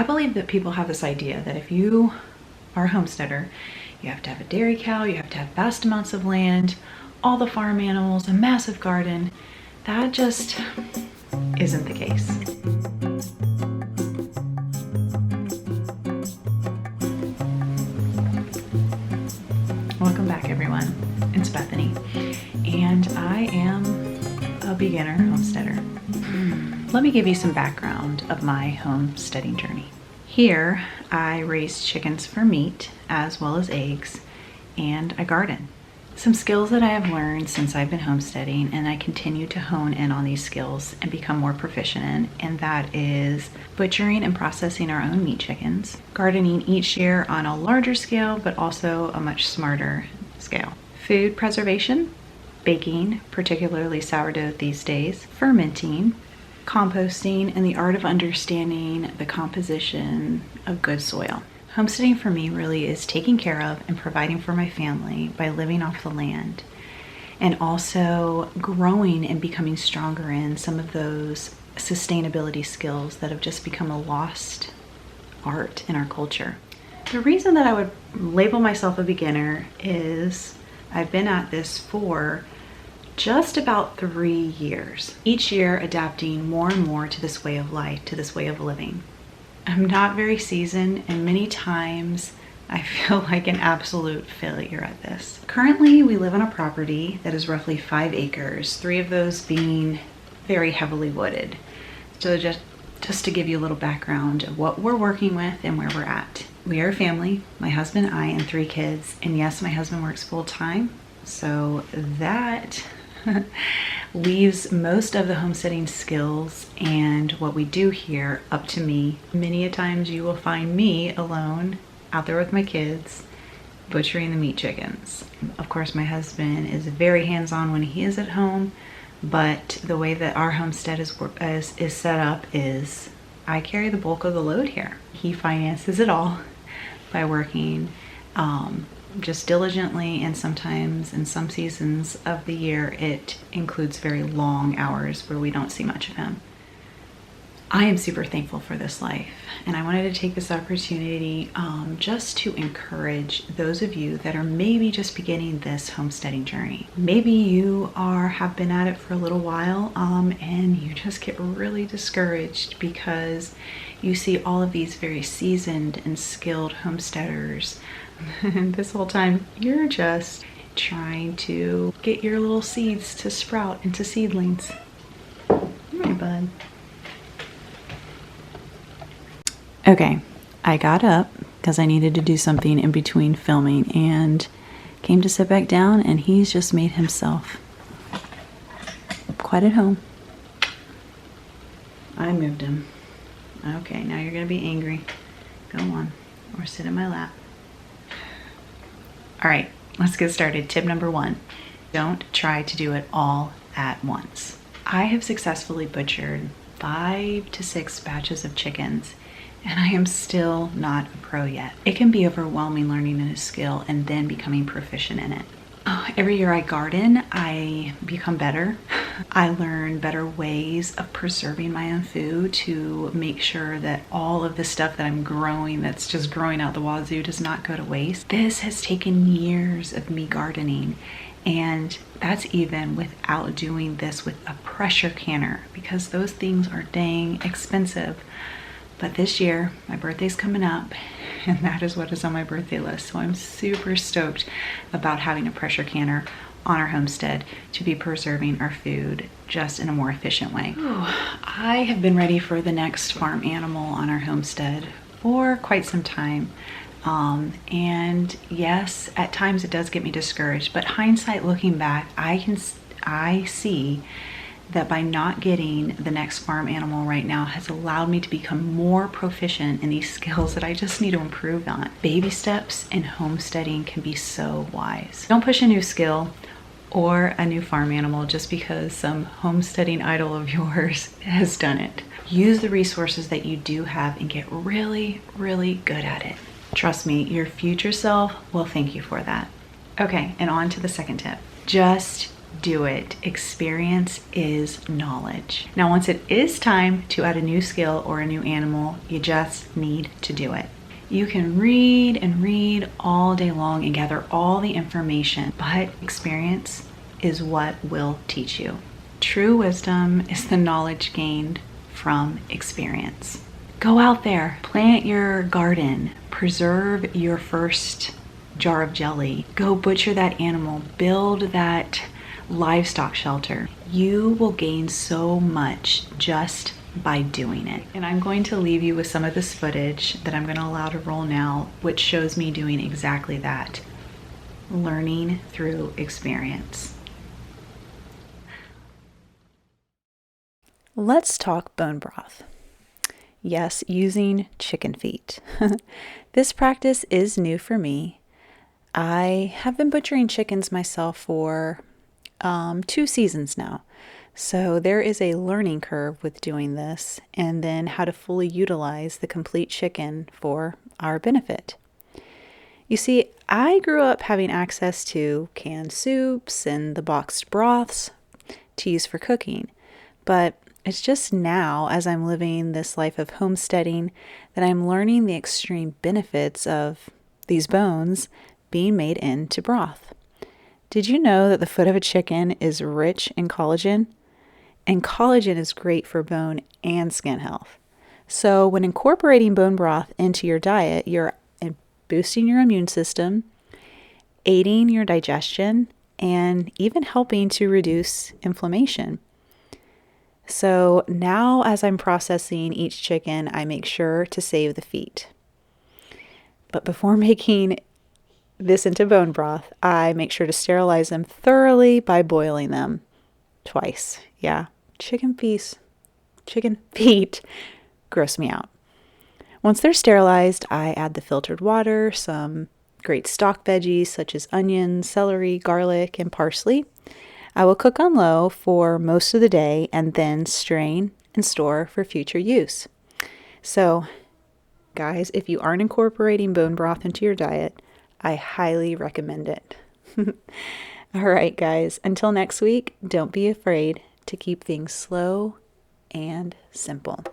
I believe that people have this idea that if you are a homesteader, you have to have a dairy cow, you have to have vast amounts of land, all the farm animals, a massive garden. That just isn't the case. Welcome back, everyone. It's Bethany, and I am a beginner homesteader. Let me give you some background of my homesteading journey. Here, I raise chickens for meat as well as eggs, and I garden. Some skills that I have learned since I've been homesteading, and I continue to hone in on these skills and become more proficient in, and that is butchering and processing our own meat chickens, gardening each year on a larger scale, but also a much smarter scale, food preservation, baking, particularly sourdough these days, fermenting, composting, and the art of understanding the composition of good soil. Homesteading for me really is taking care of and providing for my family by living off the land, and also growing and becoming stronger in some of those sustainability skills that have just become a lost art in our culture. The reason that I would label myself a beginner is I've been at this for just about 3 years, each year adapting more and more to this way of life, to this way of living. I'm not very seasoned, and many times I feel like an absolute failure at this. Currently, we live on a property that is roughly 5 acres, 3 of those being very heavily wooded. So just to give you a little background of what we're working with and where we're at. We are a family, my husband, I, and 3 kids. And yes, my husband works full time. So that leaves most of the homesteading skills and what we do here up to me. Many a times you will find me alone out there with my kids butchering the meat chickens. Of course, my husband is very hands-on when he is at home, but the way that our homestead is set up is I carry the bulk of the load here. He finances it all by working just diligently, and sometimes in some seasons of the year it includes very long hours where we don't see much of him. I am super thankful for this life, and I wanted to take this opportunity just to encourage those of you that are maybe just beginning this homesteading journey. Maybe you have been at it for a little while and you just get really discouraged because you see all of these very seasoned and skilled homesteaders. And this whole time you're just trying to get your little seeds to sprout into seedlings. Hi, bud. Okay, I got up because I needed to do something in between filming and came to sit back down, and he's just made himself quite at home. I moved him. Okay, now you're gonna be angry. Go on, or sit in my lap. All right, let's get started. Tip number 1, don't try to do it all at once. I have successfully butchered 5 to 6 batches of chickens, and I am still not a pro yet. It can be overwhelming learning a new skill and then becoming proficient in it. Every year I garden, I become better. I learn better ways of preserving my own food to make sure that all of the stuff that I'm growing, that's just growing out the wazoo, does not go to waste. This has taken years of me gardening, and that's even without doing this with a pressure canner, because those things are dang expensive. But this year, my birthday's coming up, and that is what is on my birthday list. So I'm super stoked about having a pressure canner on our homestead to be preserving our food just in a more efficient way. I have been ready for the next farm animal on our homestead for quite some time. And yes, at times it does get me discouraged, but hindsight looking back, I see that by not getting the next farm animal right now has allowed me to become more proficient in these skills that I just need to improve on. Baby steps in homesteading can be so wise. Don't push a new skill or a new farm animal just because some homesteading idol of yours has done it. Use the resources that you do have and get really, really good at it. Trust me, your future self will thank you for that. Okay, and on to the second tip. Just do it. Experience is knowledge. Now, once it is time to add a new skill or a new animal, you just need to do it. You can read and read all day long and gather all the information, but experience is what will teach you. True wisdom is the knowledge gained from experience. Go out there, plant your garden, preserve your first jar of jelly, go butcher that animal, build that livestock shelter. You will gain so much just by doing it. And I'm going to leave you with some of this footage that I'm going to allow to roll now, which shows me doing exactly that. Learning through experience. Let's talk bone broth. Yes, using chicken feet. This practice is new for me. I have been butchering chickens myself for 2 seasons now. So there is a learning curve with doing this, and then how to fully utilize the complete chicken for our benefit. You see, I grew up having access to canned soups and the boxed broths to use for cooking, but it's just now, as I'm living this life of homesteading, that I'm learning the extreme benefits of these bones being made into broth. Did you know that the foot of a chicken is rich in collagen? And collagen is great for bone and skin health. So when incorporating bone broth into your diet, you're boosting your immune system, aiding your digestion, and even helping to reduce inflammation. So now as I'm processing each chicken, I make sure to save the feet. But before making this into bone broth, I make sure to sterilize them thoroughly by boiling them twice. Yeah, chicken feet gross me out. Once they're sterilized, I add the filtered water, some great stock veggies such as onions, celery, garlic, and parsley. I will cook on low for most of the day and then strain and store for future use. So, guys, if you aren't incorporating bone broth into your diet, I highly recommend it. All right, guys, until next week, don't be afraid to keep things slow and simple.